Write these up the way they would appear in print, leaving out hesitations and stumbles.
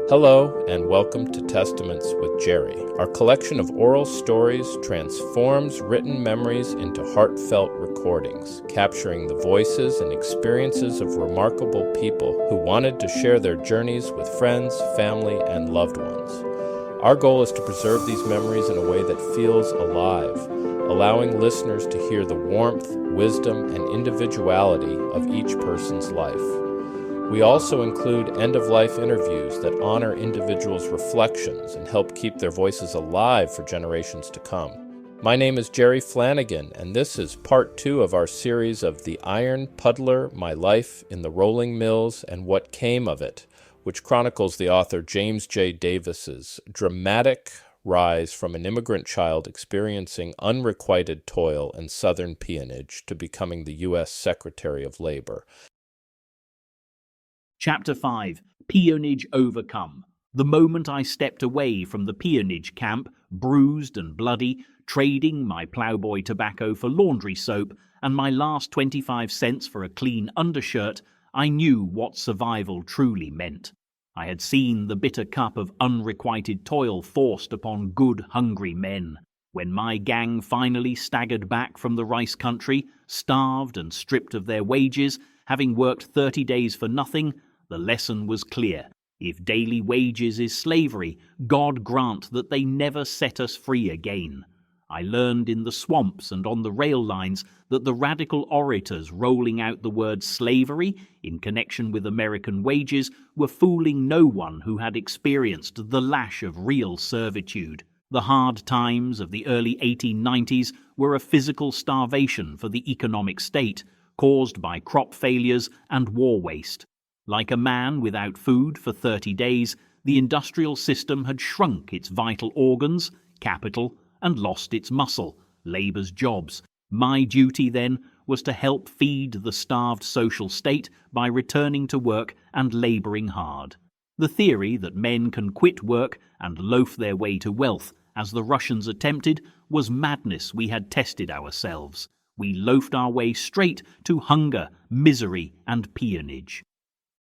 Hello, and welcome to Testaments with Jerry. Our collection of oral stories transforms written memories into heartfelt recordings, capturing the voices and experiences of remarkable people who wanted to share their journeys with friends, family, and loved ones. Our goal is to preserve these memories in a way that feels alive, allowing listeners to hear the warmth, wisdom, and individuality of each person's life. We also include end-of-life interviews that honor individuals' reflections and help keep their voices alive for generations to come. My name is Jerry Flanagan, and this is part 2 of our series of The Iron Puddler, My Life in the Rolling Mills and What Came of It, which chronicles the author James J. Davis's dramatic rise from an immigrant child experiencing unrequited toil in southern peonage to becoming the U.S. Secretary of Labor. Chapter 5, Peonage Overcome. The moment I stepped away from the peonage camp, bruised and bloody, trading my ploughboy tobacco for laundry soap and my last 25 cents for a clean undershirt, I knew what survival truly meant. I had seen the bitter cup of unrequited toil forced upon good, hungry men. When my gang finally staggered back from the rice country, starved and stripped of their wages, having worked 30 days for nothing, the lesson was clear. If daily wages is slavery, God grant that they never set us free again. I learned in the swamps and on the rail lines that the radical orators rolling out the word slavery in connection with American wages were fooling no one who had experienced the lash of real servitude. The hard times of the early 1890s were a physical starvation for the economic state, caused by crop failures and war waste. Like a man without food for 30 days, the industrial system had shrunk its vital organs, capital, and lost its muscle, labor's jobs. My duty then was to help feed the starved social state by returning to work and laboring hard. The theory that men can quit work and loaf their way to wealth, as the Russians attempted, was madness. We had tested ourselves. We loafed our way straight to hunger, misery, and peonage.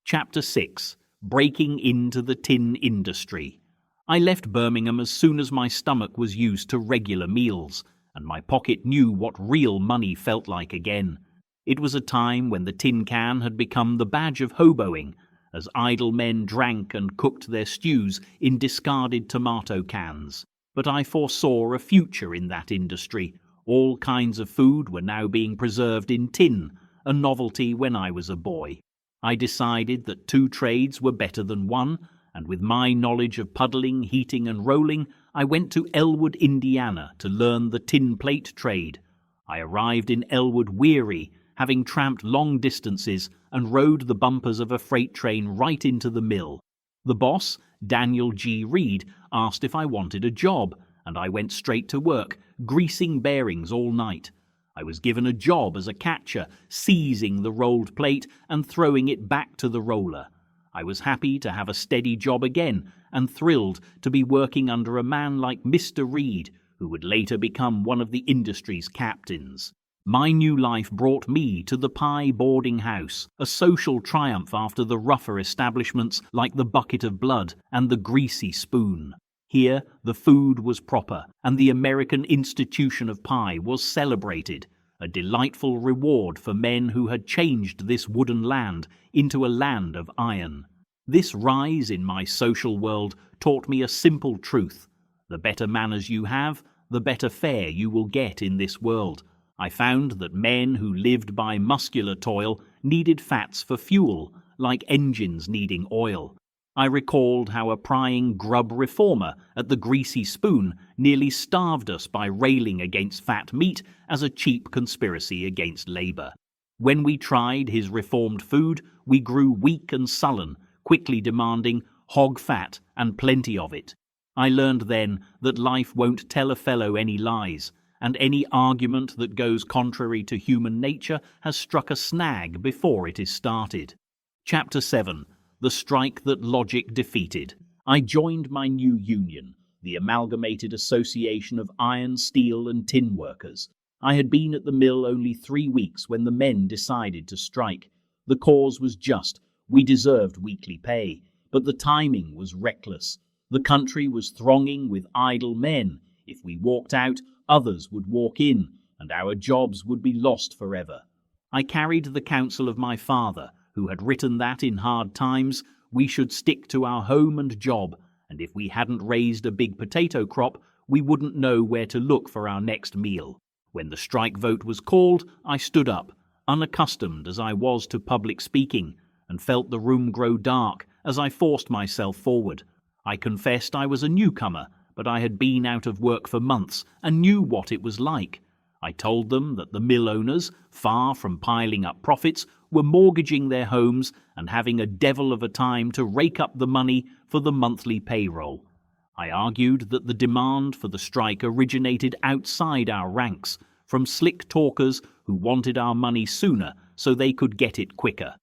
Chapter 6, Breaking into the Tin Industry. I left Birmingham as soon as my stomach was used to regular meals, and my pocket knew what real money felt like again. It was a time when the tin can had become the badge of hoboing, as idle men drank and cooked their stews in discarded tomato cans. But I foresaw a future in that industry. All kinds of food were now being preserved in tin, a novelty when I was a boy. I decided that 2 trades were better than one, and with my knowledge of puddling, heating, and rolling, I went to Elwood, Indiana, to learn the tin plate trade. I arrived in Elwood weary, having tramped long distances and rode the bumpers of a freight train right into the mill. The boss, Daniel G. Reed, asked if I wanted a job, and I went straight to work, greasing bearings all night. I was given a job as a catcher, seizing the rolled plate and throwing it back to the roller. I was happy to have a steady job again and thrilled to be working under a man like Mr. Reed, who would later become one of the industry's captains. My new life brought me to the Pie boarding house, a social triumph after the rougher establishments like the Bucket of Blood and the Greasy Spoon. Here, the food was proper, and the American institution of pie was celebrated, a delightful reward for men who had changed this wooden land into a land of iron. This rise in my social world taught me a simple truth. The better manners you have, the better fare you will get in this world. I found that men who lived by muscular toil needed fats for fuel, like engines needing oil. I recalled how a prying grub reformer at the Greasy Spoon nearly starved us by railing against fat meat as a cheap conspiracy against labor. When we tried his reformed food, we grew weak and sullen, quickly demanding hog fat and plenty of it. I learned then that life won't tell a fellow any lies, and any argument that goes contrary to human nature has struck a snag before it is started. Chapter 7. The strike that logic defeated. I joined my new union, the Amalgamated Association of Iron, Steel and Tin Workers. I had been at the mill only 3 weeks when the men decided to strike. The cause was just. We deserved weekly pay. but the timing was reckless. The country was thronging with idle men. If we walked out, others would walk in, and our jobs would be lost forever. I carried the counsel of my father, who had written that in hard times we should stick to our home and job, and if we hadn't raised a big potato crop, we wouldn't know where to look for our next meal. When the strike vote was called, I stood up, unaccustomed as I was to public speaking, and felt the room grow dark as I forced myself forward. I confessed I was a newcomer, but I had been out of work for months and knew what it was like. I told them that the mill owners, far from piling up profits, were mortgaging their homes and having a devil of a time to rake up the money for the monthly payroll. I argued that the demand for the strike originated outside our ranks, from slick talkers who wanted our money sooner so they could get it quicker.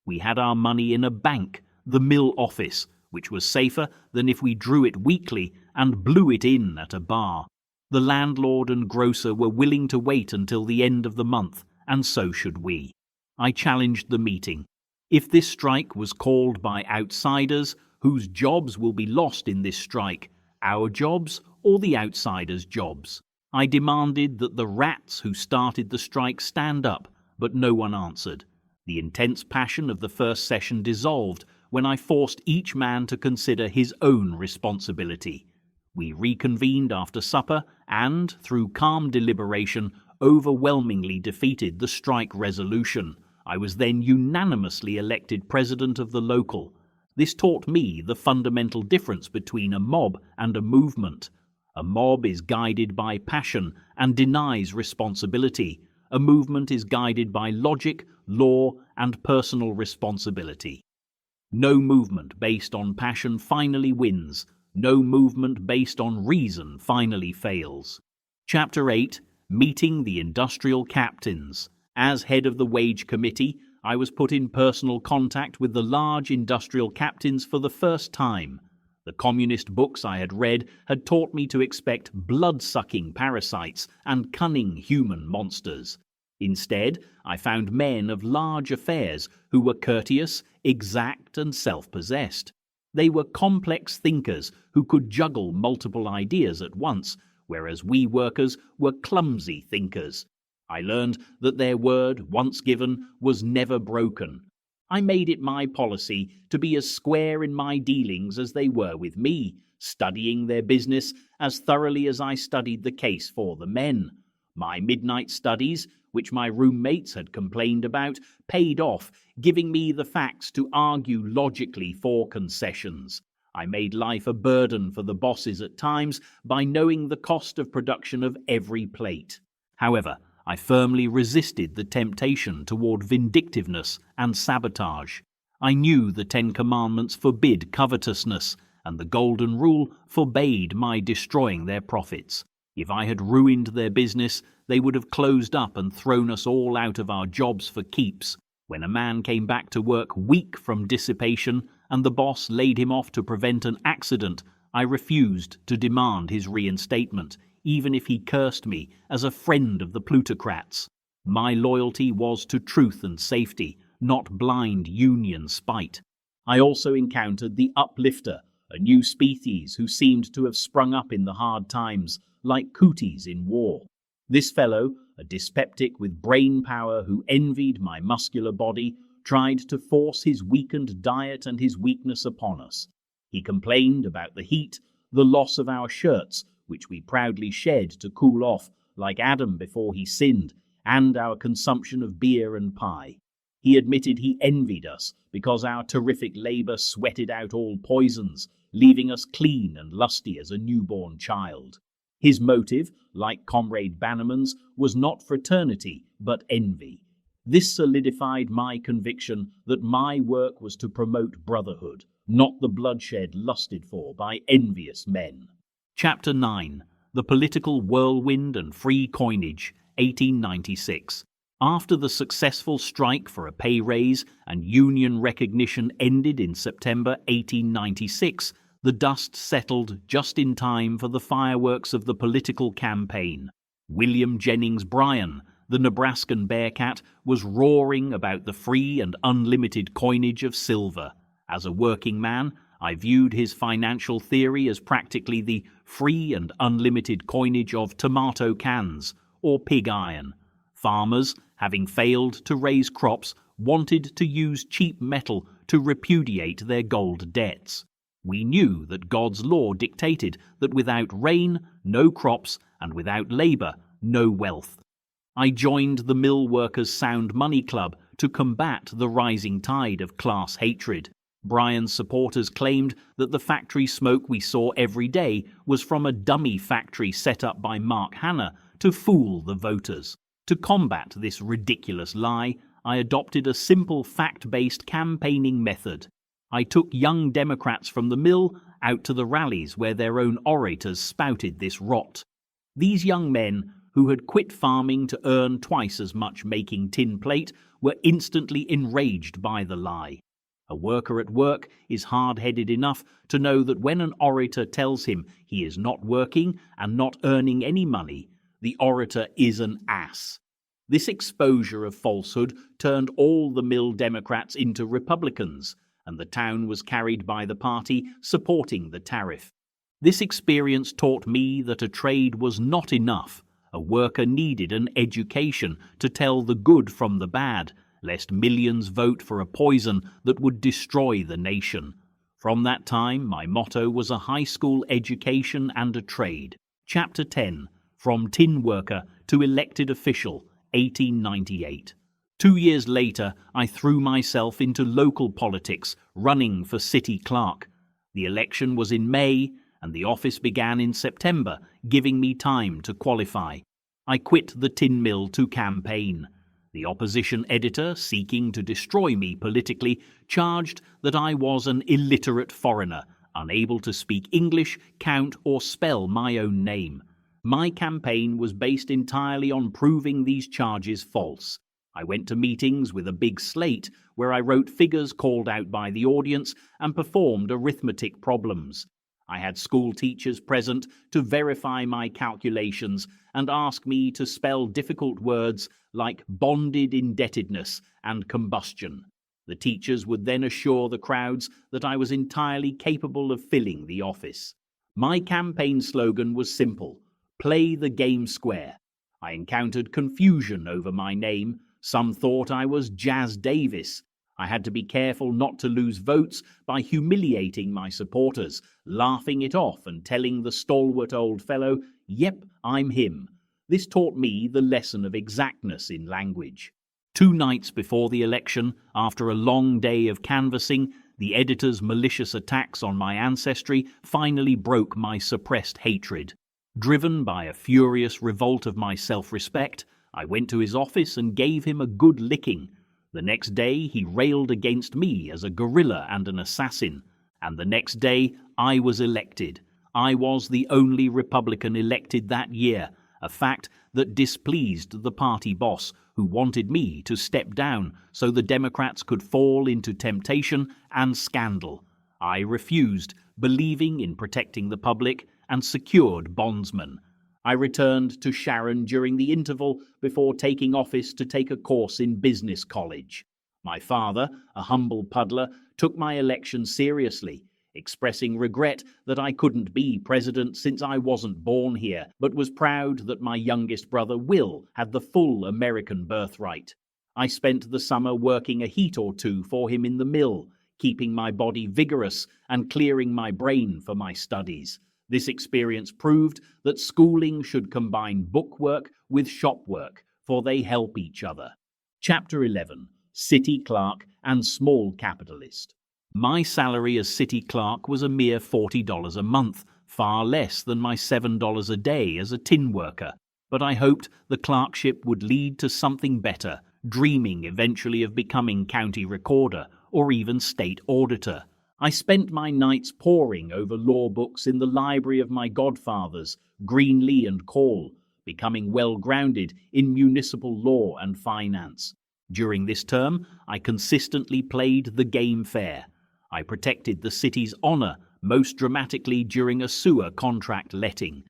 We had our money in a bank, the mill office, which was safer than if we drew it weekly and blew it in at a bar. The landlord and grocer were willing to wait until the end of the month, and so should we. I challenged the meeting. If this strike was called by outsiders, whose jobs will be lost in this strike, our jobs or the outsiders' jobs? I demanded that the rats who started the strike stand up, but no one answered. The intense passion of the first session dissolved when I forced each man to consider his own responsibility. We reconvened after supper and, through calm deliberation, overwhelmingly defeated the strike resolution. I was then unanimously elected president of the local. This taught me the fundamental difference between a mob and a movement. A mob is guided by passion and denies responsibility. A movement is guided by logic, law, and personal responsibility. No movement based on passion finally wins. No movement based on reason finally fails. Chapter 8. Meeting the Industrial Captains. As head of the Wage Committee, I was put in personal contact with the large industrial captains for the first time. The communist books I had read had taught me to expect blood-sucking parasites and cunning human monsters. Instead, I found men of large affairs who were courteous, exact, and self-possessed. They were complex thinkers who could juggle multiple ideas at once, whereas we workers were clumsy thinkers. I learned that their word, once given, was never broken. I made it my policy to be as square in my dealings as they were with me, studying their business as thoroughly as I studied the case for the men. My midnight studies, which my roommates had complained about, paid off, giving me the facts to argue logically for concessions. I made life a burden for the bosses at times by knowing the cost of production of every plate. However, I firmly resisted the temptation toward vindictiveness and sabotage. I knew the 10 Commandments forbid covetousness, and the Golden Rule forbade my destroying their profits. If I had ruined their business, they would have closed up and thrown us all out of our jobs for keeps. When a man came back to work weak from dissipation and the boss laid him off to prevent an accident, I refused to demand his reinstatement, even if he cursed me as a friend of the plutocrats. My loyalty was to truth and safety, not blind union spite. I also encountered the uplifter, a new species who seemed to have sprung up in the hard times, like cooties in war. This fellow, a dyspeptic with brain power who envied my muscular body, tried to force his weakened diet and his weakness upon us. He complained about the heat, the loss of our shirts, which we proudly shed to cool off, like Adam before he sinned, and our consumption of beer and pie. He admitted he envied us because our terrific labor sweated out all poisons, leaving us clean and lusty as a newborn child. His motive, like Comrade Bannerman's, was not fraternity, but envy. This solidified my conviction that my work was to promote brotherhood, not the bloodshed lusted for by envious men. Chapter 9. The Political Whirlwind and Free Coinage, 1896. After the successful strike for a pay raise and union recognition ended in September 1896, the dust settled just in time for the fireworks of the political campaign. William Jennings Bryan, the Nebraskan Bearcat, was roaring about the free and unlimited coinage of silver. As a working man, I viewed his financial theory as practically the free and unlimited coinage of tomato cans or pig iron. Farmers, having failed to raise crops, wanted to use cheap metal to repudiate their gold debts. We knew that God's law dictated that without rain, no crops, and without labour, no wealth. I joined the Mill Workers' Sound Money Club to combat the rising tide of class hatred. Brian's supporters claimed that the factory smoke we saw every day was from a dummy factory set up by Mark Hanna to fool the voters. To combat this ridiculous lie, I adopted a simple fact-based campaigning method. I took young Democrats from the mill out to the rallies where their own orators spouted this rot. These young men, who had quit farming to earn twice as much making tin plate, were instantly enraged by the lie. A worker at work is hard-headed enough to know that when an orator tells him he is not working and not earning any money, the orator is an ass. This exposure of falsehood turned all the mill Democrats into Republicans, and the town was carried by the party supporting the tariff. This experience taught me that a trade was not enough. A worker needed an education to tell the good from the bad, lest millions vote for a poison that would destroy the nation. From that time, my motto was a high school education and a trade. Chapter 10, From Tin Worker to Elected Official, 1898. 2 years later, I threw myself into local politics, running for city clerk. The election was in May, and the office began in September, giving me time to qualify. I quit the tin mill to campaign. The opposition editor, seeking to destroy me politically, charged that I was an illiterate foreigner, unable to speak English, count, or spell my own name. My campaign was based entirely on proving these charges false. I went to meetings with a big slate where I wrote figures called out by the audience and performed arithmetic problems. I had school teachers present to verify my calculations and ask me to spell difficult words like bonded indebtedness and combustion. The teachers would then assure the crowds that I was entirely capable of filling the office. My campaign slogan was simple: play the game square. I encountered confusion over my name. Some thought I was Jazz Davis. I had to be careful not to lose votes by humiliating my supporters, laughing it off and telling the stalwart old fellow, "Yep, I'm him." This taught me the lesson of exactness in language. 2 nights before the election, after a long day of canvassing, the editor's malicious attacks on my ancestry finally broke my suppressed hatred. Driven by a furious revolt of my self-respect, I went to his office and gave him a good licking. The next day he railed against me as a guerrilla and an assassin, and the next day I was elected. I was the only Republican elected that year, a fact that displeased the party boss, who wanted me to step down so the Democrats could fall into temptation and scandal. I refused, believing in protecting the public, and secured bondsmen. I returned to Sharon during the interval before taking office to take a course in business college. My father, a humble puddler, took my election seriously, expressing regret that I couldn't be president since I wasn't born here, but was proud that my youngest brother Will had the full American birthright. I spent the summer working a heat or two for him in the mill, keeping my body vigorous and clearing my brain for my studies. This experience proved that schooling should combine bookwork with shop work, for they help each other. Chapter 11. City Clerk and Small Capitalist. My salary as city clerk was a mere $40 a month, far less than my $7 a day as a tin worker. But I hoped the clerkship would lead to something better, dreaming eventually of becoming county recorder or even state auditor. I spent my nights poring over law books in the library of my godfathers, Greenlee and Call, becoming well-grounded in municipal law and finance. During this term, I consistently played the game fair. I protected the city's honor, most dramatically during a sewer contract letting.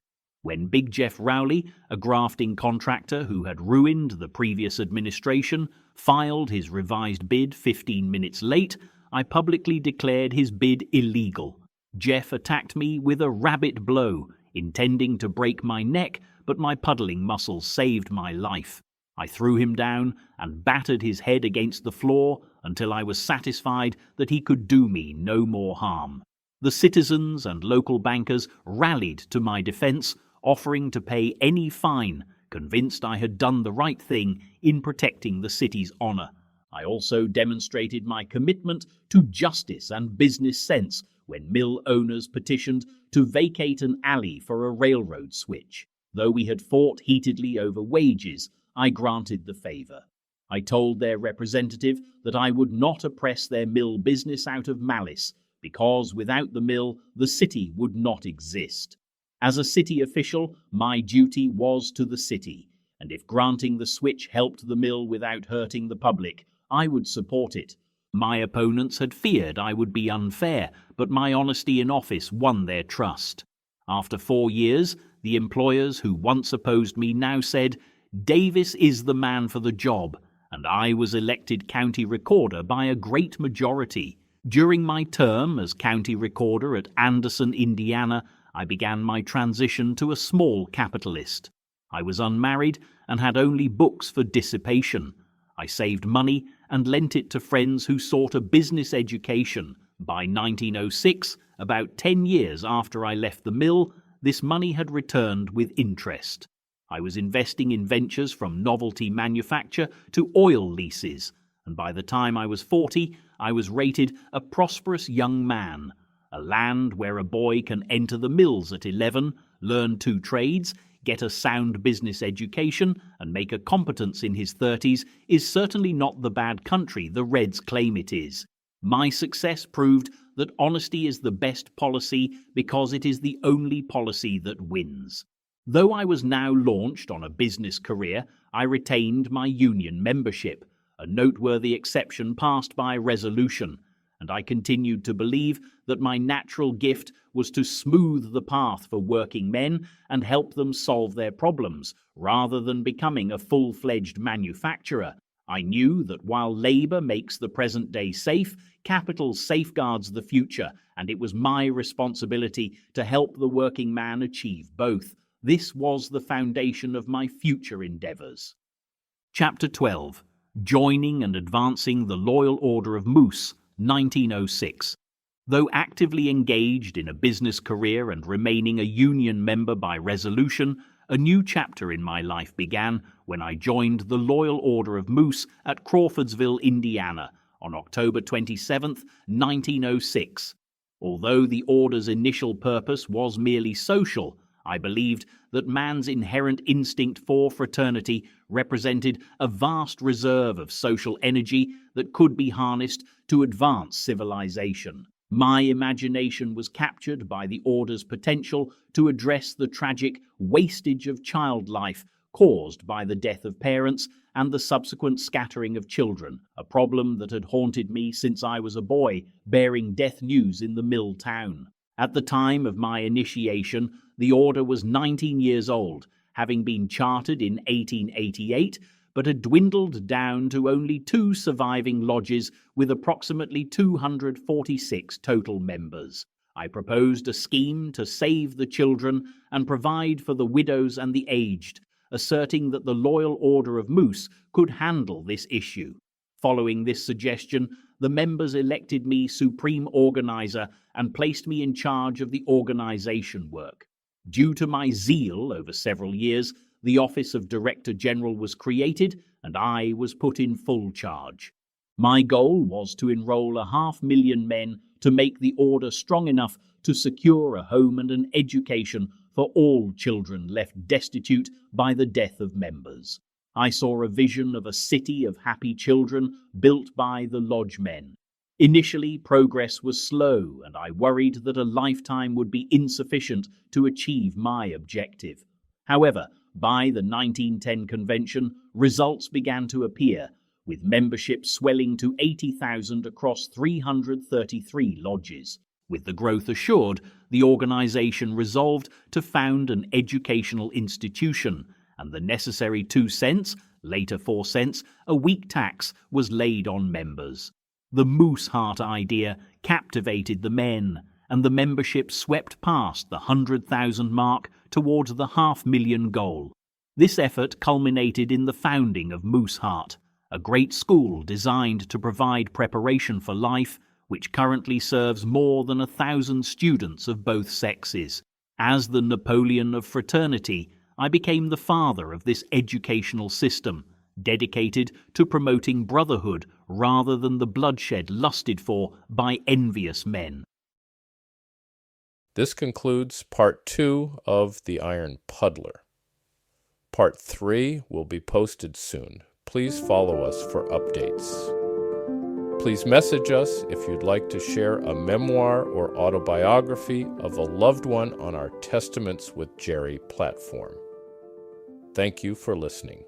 When Big Jeff Rowley, a grafting contractor who had ruined the previous administration, filed his revised bid 15 minutes late, I publicly declared his bid illegal. Jeff attacked me with a rabbit blow, intending to break my neck, but my puddling muscles saved my life. I threw him down and battered his head against the floor until I was satisfied that he could do me no more harm. The citizens and local bankers rallied to my defense, offering to pay any fine, convinced I had done the right thing in protecting the city's honor. I also demonstrated my commitment to justice and business sense when mill owners petitioned to vacate an alley for a railroad switch. Though we had fought heatedly over wages, I granted the favor. I told their representative that I would not oppress their mill business out of malice, because without the mill, the city would not exist. As a city official, my duty was to the city, and if granting the switch helped the mill without hurting the public, I would support it. My opponents had feared I would be unfair, but my honesty in office won their trust. After 4 years, the employers who once opposed me now said, "Davis is the man for the job," and I was elected county recorder by a great majority. During my term as county recorder at Anderson, Indiana, I began my transition to a small capitalist. I was unmarried and had only books for dissipation. I saved money and lent it to friends who sought a business education. By 1906, about 10 years after I left the mill, this money had returned with interest. I was investing in ventures from novelty manufacture to oil leases, and by the time I was 40, I was rated a prosperous young man. A land where a boy can enter the mills at 11, learn 2 trades, get a sound business education, and make a competence in his 30s is certainly not the bad country the Reds claim it is. My success proved that honesty is the best policy because it is the only policy that wins. Though I was now launched on a business career, I retained my union membership, a noteworthy exception passed by resolution, and I continued to believe that my natural gift was to smooth the path for working men and help them solve their problems, rather than becoming a full-fledged manufacturer. I knew that while labor makes the present day safe, capital safeguards the future, and it was my responsibility to help the working man achieve both. This was the foundation of my future endeavors. Chapter 12. Joining and Advancing the Loyal Order of Moose, 1906. Though actively engaged in a business career and remaining a union member by resolution, a new chapter in my life began when I joined the Loyal Order of Moose at Crawfordsville, Indiana, on October 27, 1906. Although the order's initial purpose was merely social, I believed that man's inherent instinct for fraternity represented a vast reserve of social energy that could be harnessed to advance civilization. My imagination was captured by the order's potential to address the tragic wastage of child life caused by the death of parents and the subsequent scattering of children, a problem that had haunted me since I was a boy, bearing death news in the mill town. At the time of my initiation, the order was 19 years old, having been chartered in 1888, but had dwindled down to only 2 surviving lodges with approximately 246 total members. I proposed a scheme to save the children and provide for the widows and the aged, asserting that the Loyal Order of Moose could handle this issue. Following this suggestion, the members elected me supreme organizer and placed me in charge of the organization work. Due to my zeal over several years, the office of Director General was created and I was put in full charge. My goal was to enroll 500,000 men to make the order strong enough to secure a home and an education for all children left destitute by the death of members. I saw a vision of a city of happy children built by the lodge men. Initially, progress was slow, and I worried that a lifetime would be insufficient to achieve my objective. However, by the 1910 convention, results began to appear, with membership swelling to 80,000 across 333 lodges. With the growth assured, the organization resolved to found an educational institution, and the necessary 2 cents, later 4 cents, a week tax was laid on members. The moose heart idea captivated the men, and the membership swept past the 100,000 mark towards the 500,000 goal. This effort culminated in the founding of Moose Heart, a great school designed to provide preparation for life, which currently serves more than 1,000 students of both sexes. As the Napoleon of fraternity, I became the father of this educational system, dedicated to promoting brotherhood rather than the bloodshed lusted for by envious men. This concludes Part 2 of The Iron Puddler. Part 3 will be posted soon. Please follow us for updates. Please message us if you'd like to share a memoir or autobiography of a loved one on our Testaments with Jerry platform. Thank you for listening.